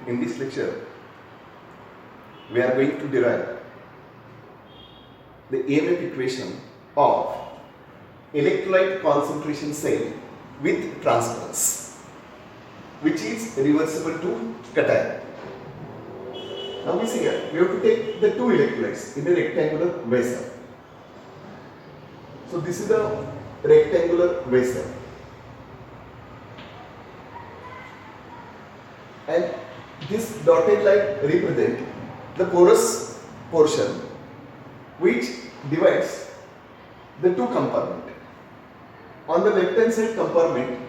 In this lecture, we are going to derive the EMF equation of electrolyte concentration cell with transference, which is reversible to cation. Now we see here, we have to take the two electrolytes in a rectangular vessel. So this is the rectangular vessel, and this dotted line represents the porous portion which divides the two compartments. On the left hand side compartment,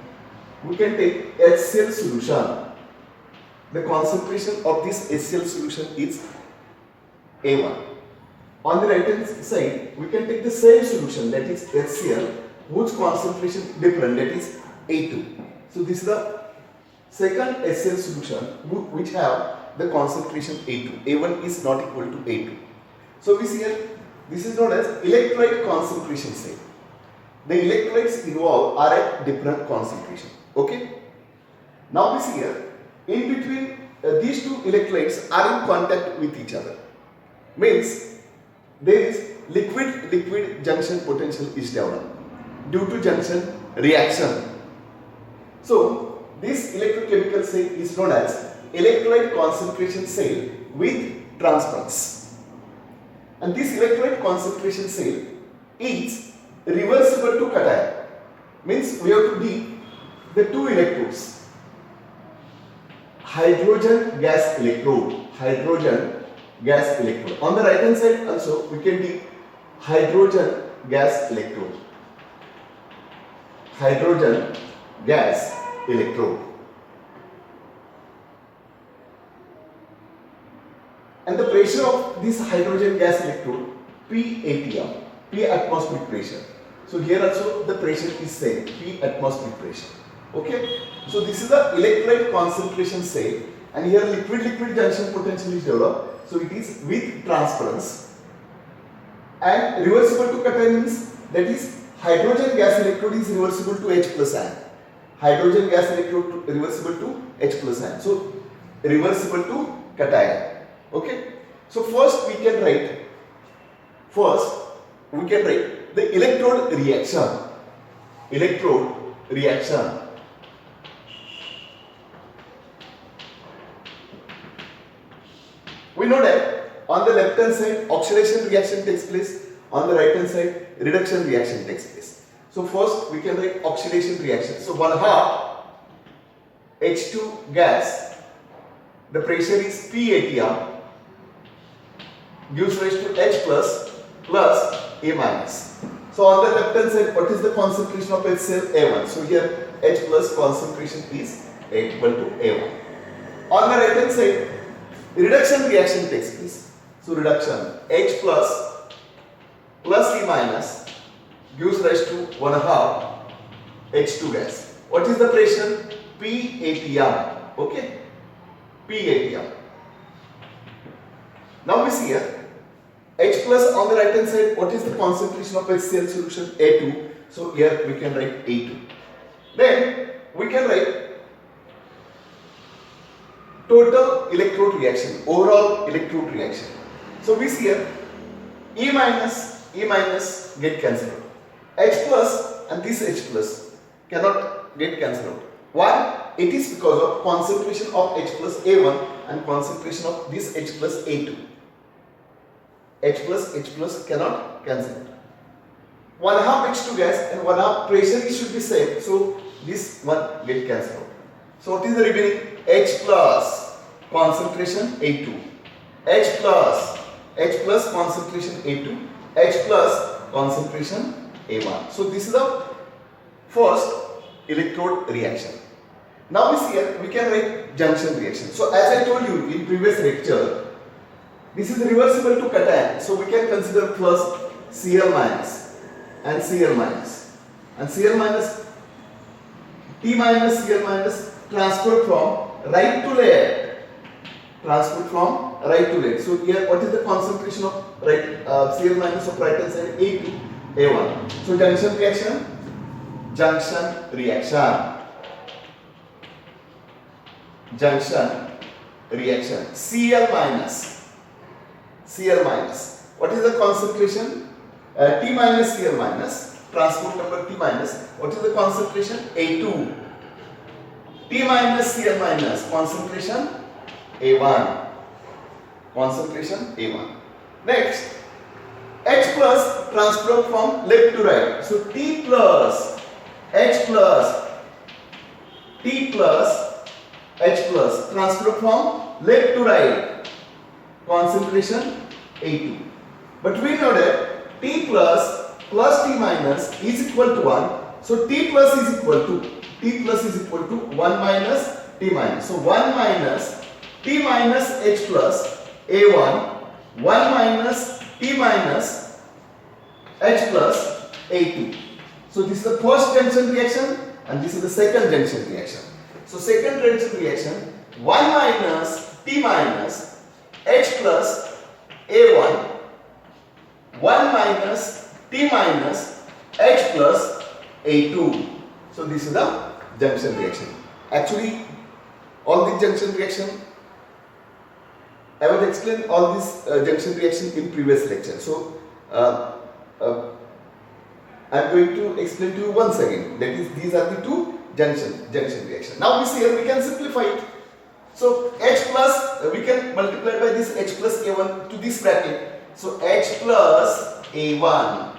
we can take HCl solution. The concentration of this HCl solution is A1. On the right hand side, we can take the same solution, that is HCl, whose concentration different, that is A2. So this is the second HCl solution which have the concentration A2. A1 is not equal to A2. So we see here, this is known as electrolyte concentration cell. The electrolytes involved are at different concentration. Okay. Now we see here, in between these two electrolytes are in contact with each other. Means there is liquid junction potential is developed due to junction reaction. So this electrochemical cell is known as electrolyte concentration cell with transference. And this electrolyte concentration cell is reversible to cation. Means we have to be the two electrodes. Hydrogen gas electrode. Hydrogen gas electrode. On the right hand side also we can be hydrogen gas electrode. Hydrogen gas electrode. And the pressure of this hydrogen gas electrode, P atm, P atmospheric pressure. So here also the pressure is same, P atmospheric pressure. Okay. So this is the electrolyte concentration cell, and here liquid junction potential is developed. So it is with transference, and reversible to cation means that is hydrogen gas electrode is reversible to H plus ion. Hydrogen gas electrode reversible to H plus ion. So reversible to cation. Okay. So first we can write the electrode reaction. Electrode reaction. We know that on the left hand side oxidation reaction takes place, on the right hand side reduction reaction takes place. So first we can write oxidation reaction. So 1/2 H2 gas, the pressure is P atm, gives rise to H plus A minus. So on the left hand side, what is the concentration of HCl? A1. So here H plus concentration is equal to A1. On the right hand side, reduction reaction takes place. So reduction, H plus E minus gives rise to 1/2 H2 gas. What is the pressure? P atm. Okay, P atm. Now we see here H plus on the right hand side, what is the concentration of HCl solution? A2. So here we can write A2. Then we can write total electrode reaction, overall electrode reaction. So we see here E minus get cancelled out. H plus and this H plus cannot get cancelled out. Why? It is because of concentration of H plus A1 and concentration of this H plus A2. H plus cannot cancel it. 1/2 H2 gas and 1/2 pressure should be same. So this one get cancelled out. So what is the remaining? H plus concentration A2. H plus concentration A2. H plus concentration A1. So this is the first electrode reaction. Now we see here, we can write junction reaction. So as I told you in previous lecture, this is reversible to cation, so we can consider plus Cl minus and Cl minus, and Cl minus, T minus Cl minus transferred from right to left. Transferred from right to left. So here, what is the concentration of right Cl minus of right hand side? A2, A1. So junction reaction, junction reaction Cl minus. Cl minus. What is the concentration? T minus Cl minus. Transport number T minus. What is the concentration? A2. T minus Cl minus. Concentration A1. Concentration A1. Next, H plus transfer from left to right. So T plus H plus T plus H plus transfer from left to right. Concentration A2. But we know that T plus T minus is equal to 1. So T plus is equal to 1 minus T minus. So 1 minus T minus H plus A1, 1 minus T minus H plus A2. So this is the first junction reaction and this is the second junction reaction. So second junction reaction, 1 minus T minus H plus A1, 1 minus T minus H plus A2. So this is the junction reaction. Actually, all the junction reaction, I will explain all this junction reaction in previous lecture. So I am going to explain to you once again. That is, these are the two junction reaction. Now we see here we can simplify it. So H plus we can multiply by this H plus A1 to this bracket. So H plus A1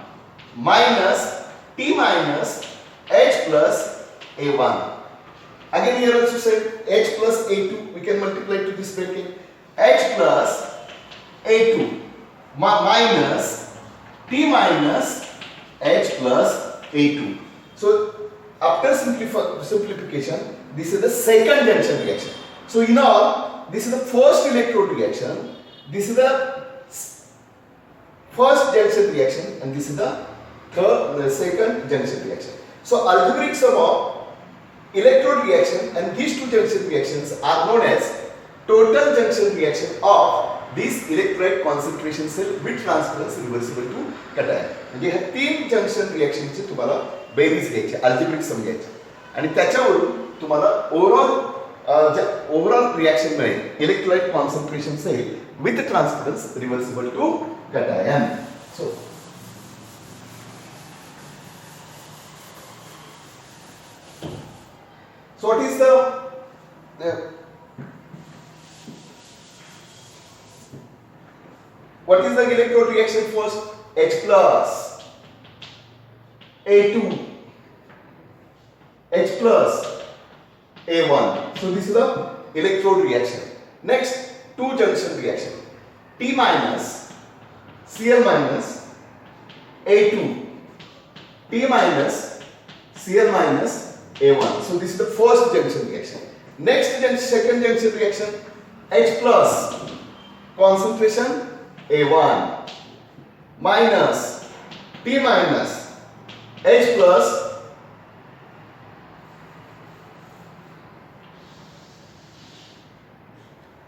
minus T minus H plus A1. Again here also said H plus A2 we can multiply to this bracket. H plus A2 minus T minus H plus A2. So after simplification, this is the second junction reaction. So in all, this is the first electrode reaction, this is the first junction reaction, and this is the second junction reaction. So algebraic sum of electrode reaction and these two junction reactions are known as total junction reaction of this electrolyte concentration cell with transference reversible to cation. म्हणजे ह्या तीन junction रिएक्शनचे तुम्हाला berries घ्यायची, algebraic sum घ्यायची आणि त्याच्यावरून तुम्हाला overall reaction मिळेल electrolyte concentration cell with transference reversible to cation. So what is the electrode reaction first? H plus A2 H plus A1. So this is the electrode reaction. Next, two junction reaction. T minus Cl minus A2 T minus Cl minus A1. So this is the first junction reaction. Next second junction reaction, H plus concentration A1 minus T minus H plus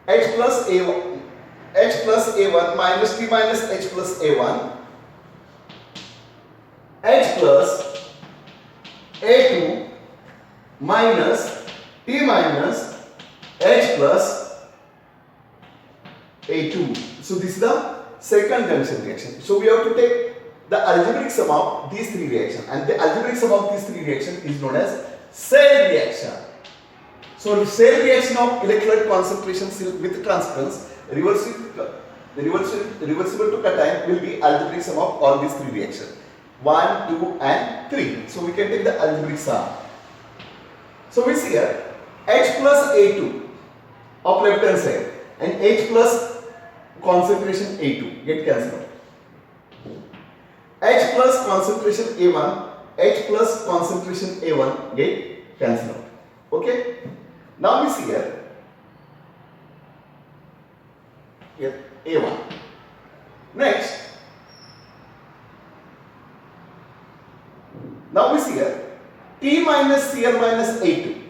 A1 minus T minus H plus A1 H plus A2 minus T minus H plus A2. So this is the second junction reaction. So we have to take the algebraic sum of these three reactions, and the algebraic sum of these three reactions is known as cell reaction. So the cell reaction of electrolyte concentration cell with transference reversible to cation will be algebraic sum of all these three reactions 1, 2 and 3. So we can take the algebraic sum. So we see here H plus A2 of left hand side and H plus concentration A2 get cancelled. H plus concentration A1, H plus concentration A1 get cancelled. Okay. Now we see here A1. Next, now we see here T minus Cl minus A2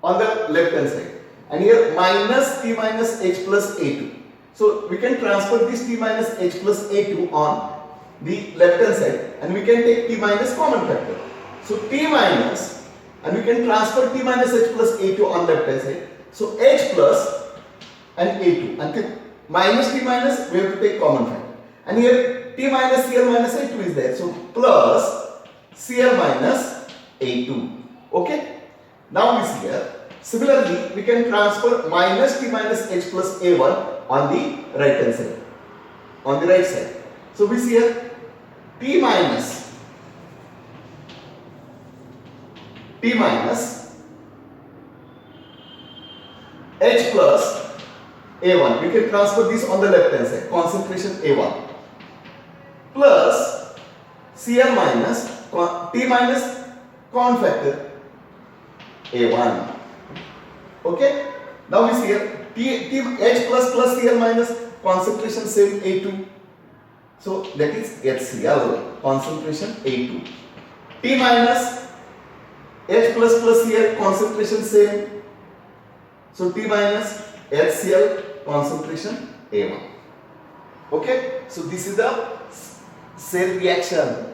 on the left hand side, and here minus T minus H plus A2. So we can transfer this T minus H plus A2 on the left hand side, and we can take T minus common factor. So T minus, and we can transfer T minus H plus A2 on left hand side. So H plus and A2, and the minus T minus we have to take common factor, and here T minus Cl minus A2 is there, so plus Cl minus A2. Okay, now we see here. Similarly, we can transfer minus T minus H plus A1 on the right hand side, on the right side. So we see here T minus H plus A1. We can transfer this on the left hand side, concentration A1, plus Cl minus T minus common factor A1. Okay, now we see here H plus Cl minus concentration same A2, so that is HCl, concentration A2. T minus H plus Cl, concentration same, so T minus HCl, concentration A1. Okay, so this is the cell reaction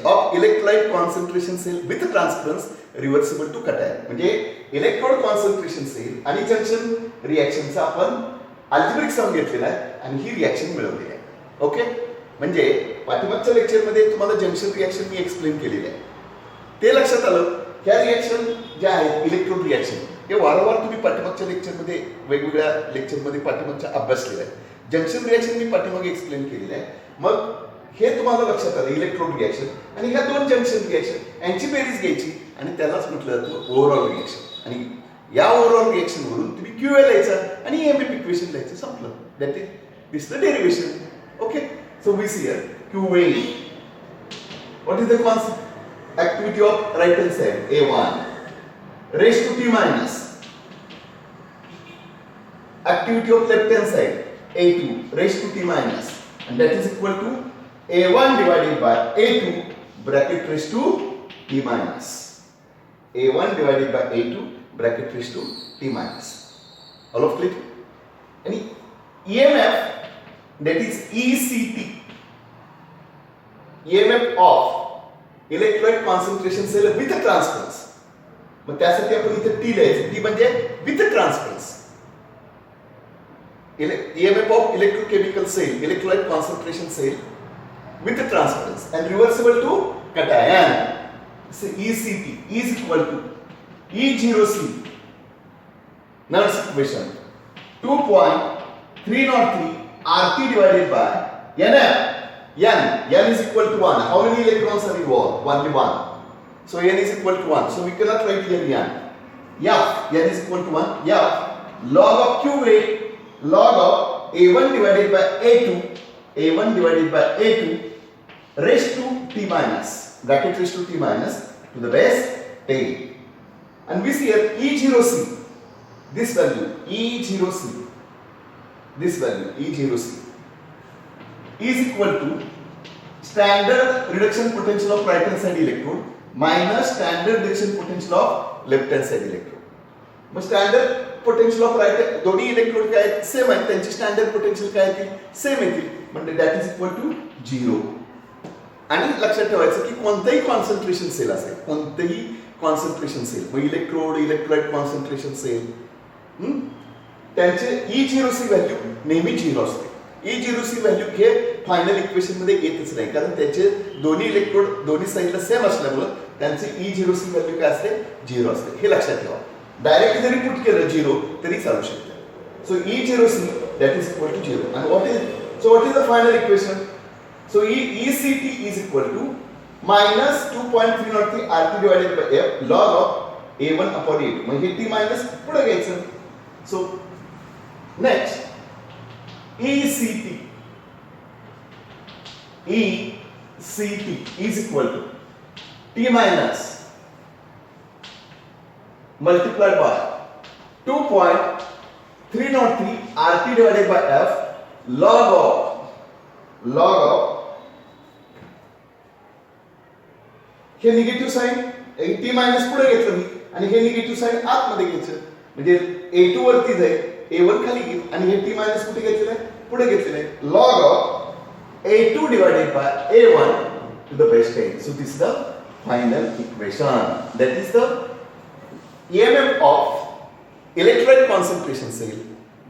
of electrolyte concentration cell with transference reversible to cation. म्हणजे electrode concentration cell आणि junction रिएक्शनचा आपण algebraic sum घेतलेला आहे आणि ही reaction मिळवली आहे. Okay, म्हणजे पाठीमागच्या लेक्चर मध्ये तुम्हाला जंक्शन रिएक्शन मी एक्सप्लेन केलेली आहे. ते लक्षात आलं. ह्या रिएक्शन ज्या आहेत इलेक्ट्रोड रिएक्शन हे वारंवार तुम्ही पाठीमागच्या लेक्चर मध्ये वेगवेगळ्या लेक्चर मध्ये पाठीमागच्या अभ्यासलेलं आहे. जंक्शन रिएक्शन मी पाठीमागे एक्सप्लेन केलेलं आहे. मग हे तुम्हाला लक्षात आलं इलेक्ट्रोड रिएक्शन आणि ह्या दोन जंक्शन रिएक्शन यांची बेरीज घ्यायची आणि त्यालाच म्हटलं जातं ओव्हरऑल रिएक्शन. आणि या ओव्हरऑल रिएक्शन वरून तुम्ही क्यूए लिहायचं आणि ईएमएफ इक्वेशन लिहायचं, संपलं. That is this the derivation. Okay, so we see here QA. What is the concept activity of right hand side A1 raised to T minus activity of left hand side A2 raised to T minus, and that is equal to A1 divided by A2 bracket raised to T minus. A1 divided by A2 bracket raised to T minus. All of clear? Any EMF, that is ECT, EMF of electrolyte concentration cell with transference. मग त्यासाठी आपण इथे T लिहायचं. T म्हणजे with transference. EMF of electrochemical cell, electrolyte concentration cell with transference and reversible to cation. So ECT is equal to E0C, Nernst equation, 2.303 RT divided by NF. N is equal to 1. How many electrons are involved? Only 1. So N is equal to 1. So we cannot write here N. F, N is equal to 1. F log of QA, log of A1 divided by A2, A1 divided by A2 raised to T minus, bracket raised to T minus to the base 10. And we see here E0C, this value, E0C, this value, E0C is equal to standard reduction potential of right hand side electrode minus standard reduction potential of left hand side electrode. मग standard potential of right दोन्ही electrode काय same आहेत, त्यांची standard potential काय येतील, same येतील. म्हणजे that is equal to 0. आणि लक्षात ठेवायचं की कोणतेही कॉन्सन्ट्रेशन सेल असेल, कोणतेही कॉन्सन्ट्रेशन सेल, मग इलेक्ट्रोड, इलेक्ट्रोलाइट कॉन्सन्ट्रेशन सेल, त्यांचे E0C व्हॅल्यू नेहमी 0 असते. E0C व्हॅल्यू हे फायनल इक्वेशन मध्ये येतच नाही, कारण त्याचे दोन्ही इलेक्ट्रोड दोन्ही साईडला सेम असल्यामुळे त्यांचे E0C व्हॅल्यू काय असते, 0 असते. हे लक्षात ठेवा. डायरेक्ट जरी पुट केलं 0 तरी चालू शकते. सो E0C that is equal to 0. And what is the final equation? So ECT is equal to minus 2.303 RT divided by F log of A1 upon A2. म्हणजे T minus पुढे घ्यायचं. So next ECT is equal to T minus multiplied by 2.303 RT divided by F log of हे negative sign T minus पुढे घेतलं मी आणि हे negative sign आतमध्ये घ्यायचं. म्हणजे A2 वरती जाईल, A1 खाली घेईल आणि हे T मायनस कुठे घेतलेलं आहे, पुढे घेतलेलं आहे. log of A2 divided by A1 to the base 10. So this is the final equation. That is the EMF of electrolyte concentration cell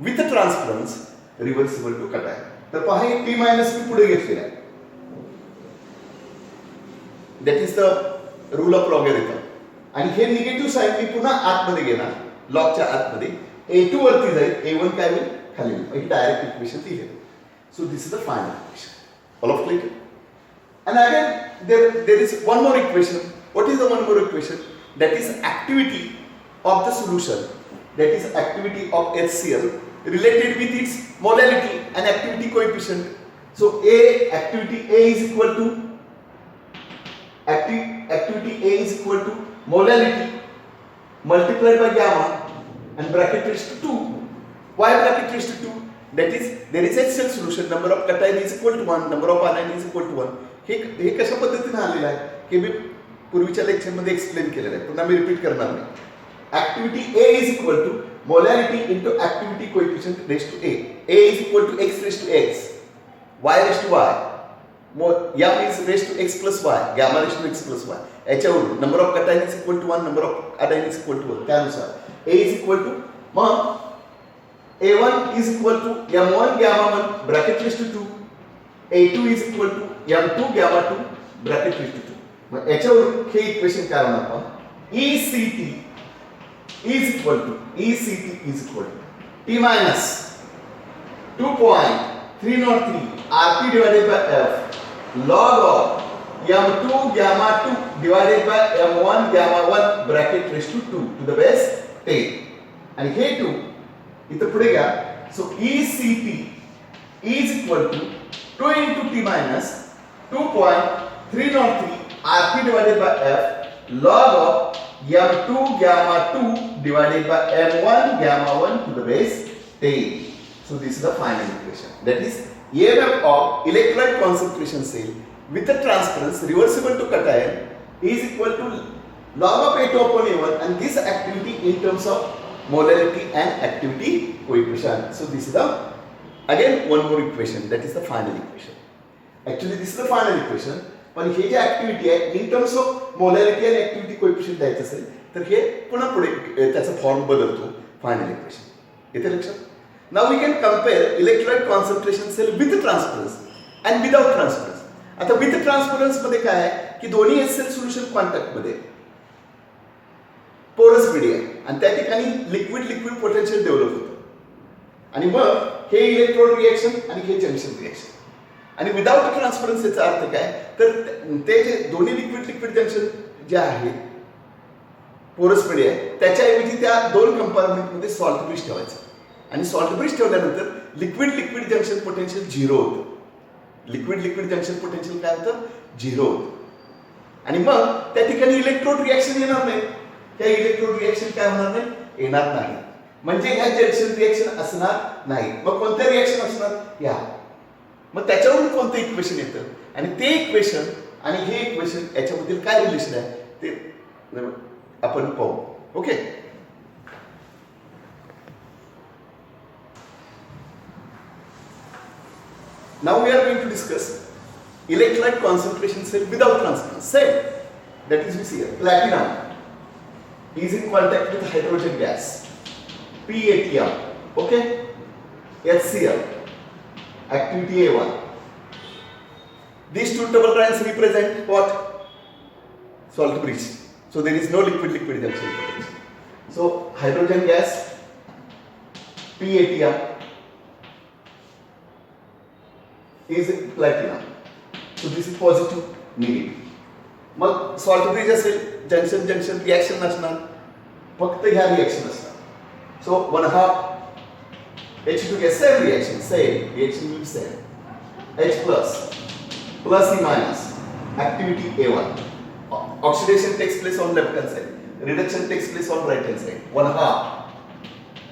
with transference reversible to cation. तर पहा हे P मायनस मी पुढे घेतलेलं आहे. That is the rule of logarithm. आणि हे negative sign मी पुन्हा आतमध्ये घेणार, लॉगच्या आतमध्ये. A2 वरती जाईल, A1 काय होईल खाली होईल. ही डायरेक्ट इक्वेशन ती आहे. So this is the final equation. All of clear. And again there is one more equation. What is the one more equation? That is activity of the solution, that is activity of HCl related with its molality and activity coefficient. So activity A is equal to molality multiplied by gamma and bracket raised to 2. Why bracket raised to 2? That is there is HCl solution, number of cation is equal to 1, number of anion is equal to 1. हे कशा पद्धतीने आलेलं आहे हे मी पूर्वीच्या lecture मध्ये explain केलेलं आहे, पुन्हा मी repeat करणार नाही. Activity A is equal to molarity into activity coefficient raise to A. A is equal to x raise to x, y raise to y, m is raise to x plus y, gamma raise to x plus y. याच्यावरून number of cation is equal to 1, number of anion is equal to 1. त्यानुसार A is equal to मग A1 is equal to M1 gamma 1 bracket raised to 2. A2 is equal to M2 gamma 2 bracket raised to 2. मग याच्यावरून हे equation काय होणार आपण ECT is equal to T minus 2.303 RP divided by F log of M2 gamma 2 divided by M1 gamma 1 bracket raised to 2 to the base 10. आणि हे 2 इथं पुढे घ्या. सो ECT is equal to 2 into T minus 2.303 RP divided by F log of M2 gamma 2 divided by M1 gamma 1 to the base 10. So this is the final equation. That is EMF of electrolyte concentration cell with the transference reversible to cation is equal to log of A2 upon A1, and this activity in terms of molarity and activity coefficient. So this is the again one more equation, that is the final equation. Actually this is the final equation. पण हे जे activity आहे in terms of molarity आणि activity coefficient द्यायचं असेल तर हे पुन्हा पुढे त्याचा form बदलतो फायनल इक्वेशन. येते लक्षात. Now we can compare electrolyte concentration cell with transference and without transference. आता विथ ट्रान्सफरन्स मध्ये काय आहे की दोन्ही HCl सोल्युशन कॉन्टॅक्ट मध्ये पोरस मीडिया आणि त्या ठिकाणी लिक्विड पोटेन्शियल डेव्हलप होतं. आणि मग हे इलेक्ट्रोड रिएक्शन आणि हे जंक्शन रिएक्शन. आणि विदाउट ट्रान्सफरन्स याचा अर्थ काय तर ते जे दोन्ही लिक्विड जंक्शन जे आहे पोरस मीडिया त्याच्याऐवजी त्या दोन कंपार्टमेंटमध्ये सॉल्ट ब्रिज ठेवायचं. आणि सॉल्ट ब्रिज ठेवल्यानंतर लिक्विड जंक्शन पोटेन्शियल झिरो होतं. लिक्विड जंक्शन पोटेन्शियल काय होतं झिरो होतं. आणि मग त्या ठिकाणी इलेक्ट्रोड रिएक्शन येणार नाही. त्या इलेक्ट्रोड रिएक्शन काय होणार नाही येणार नाही. म्हणजे ह्या जंक्शन रिएक्शन असणार नाही. मग कोणतं रिएक्शन असणार या मग त्याच्यावरून कोणतं इक्वेशन येतं आणि ते इक्वेशन आणि हे इक्वेशन याच्यामधील काय रिलेशन आहे ते आपण पाहू. Okay. Now we are going to discuss electrolyte concentration cell without transference. Same that is we see here platinum is in contact with hydrogen gas PATM. Okay. HCl activity A1. These two double bonds represent what? Salt bridge. So there is no liquid junction. So hydrogen gas PATM is platinum. So this is positive, negative. Mug salt bridge असेल junction reaction नसणार फक्त ह्या reaction असणार. सो 1/2 H2 gas same reaction will be same. H plus E minus activity A1. Oxidation takes place on left hand side, reduction takes place on right hand side. 1/2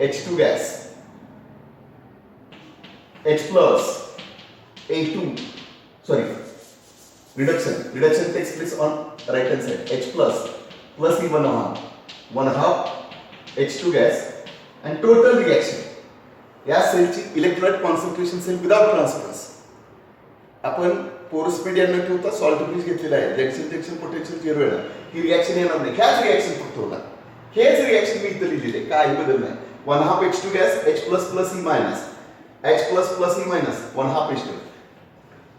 H2 gas H plus A2 reduction takes place on right hand side. H plus E 1/2 H2 gas and total reaction या सेलची electrolyte concentration cell without transference. आपण porous media न ठेवता salt bridge घेतलेला आहे. Junction potential zero येणार. ही reaction येणार नाही. ह्याच रिएक्शन फक्त होणार. हेच रिएक्शन मी इथं लिहिलेले काही बदल नाही. 1 half H2 gas, H plus plus E minus, H plus plus E minus 1 half H2,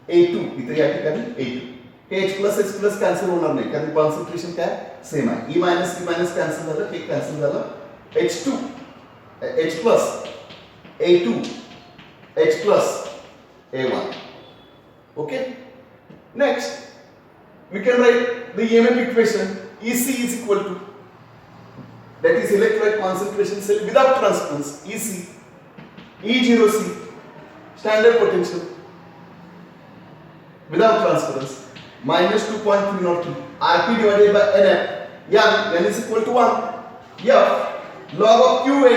A2 इथे या ठिकाणी A2. हे H plus कॅन्सल होणार नाही कारण कॉन्सन्ट्रेशन काय सेम आहे. E minus कॅन्सल झालं, हे कॅन्सल झालं. H2 H plus A2 H plus A1. Okay. Next, we can write the EMF equation. EC is equal to, that is electrolyte concentration cell without transference, EC, E0C, standard potential without transference, minus 2.303 Rp divided by NF. N is equal to 1. F log of QA.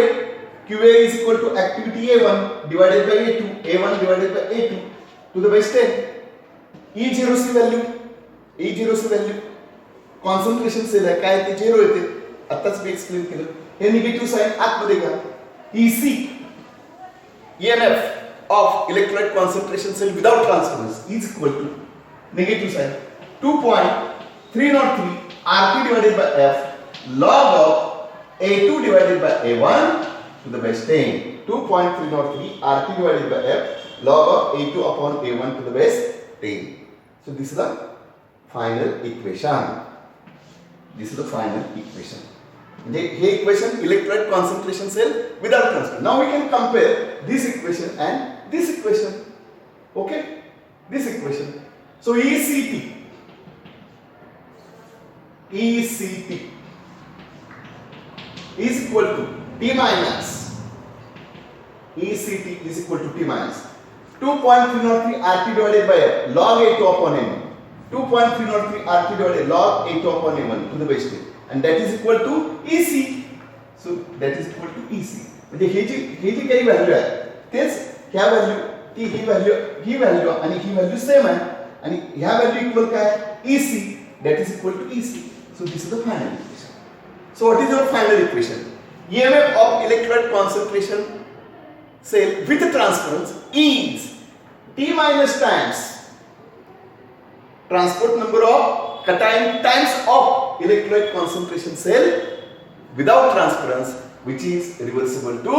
QA is equal to activity A1 divided by A2. A1 divided by A2 to the base 10. E0C value concentration cell आहे काय ते 0 येते. आताच मी explain केलं. हे negative sign आतमध्ये घ्या. EC EMF of electrolyte concentration cell without transference is equal to negative sign 2.303 Rp divided by F log of A2 divided by A1 to the base 10. 2.303 Rp divided by F log of A2 upon A1 to the base 10. So this is the final equation. This is the final equation. The equation electrolyte concentration cell without transfer. Now we can compare this equation and this equation. Okay? This equation. So ECT is equal to T minus ECT is equal to T minus 2.303 Rp divided by F log A2 upon A1. 2.303 Rp divided log A2 upon A1 to the base 10. And that is equal to EC. So that is equal to EC. म्हणजे ही जी काही value आहे तेच ह्या value ती ही value आणि ही value same आहे आणि ह्या व्हॅल्यू इक्वल काय EC. That is equal to EC. So this is the final equation. So what is your final equation? EMF of electrolyte concentration cell with transference is T minus times transport number of cation times of electrolyte concentration cell without transference, which is reversible to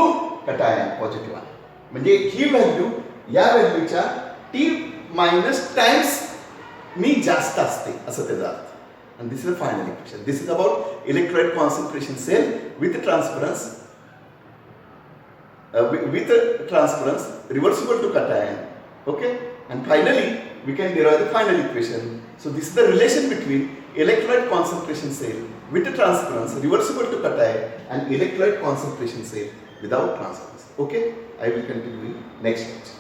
cation positive one. म्हणजे ही value या व्हॅल्यूच्या T minus times मी जास्त असते असं त्याचा अर्थ. And this is the final equation. This is about electrolyte concentration cell with transference reversible to cation. Okay, and finally we can derive the final equation. So this is the relation between electrolyte concentration cell with the transference reversible to cation and electrolyte concentration cell without transference. Okay, I will continue in next lecture.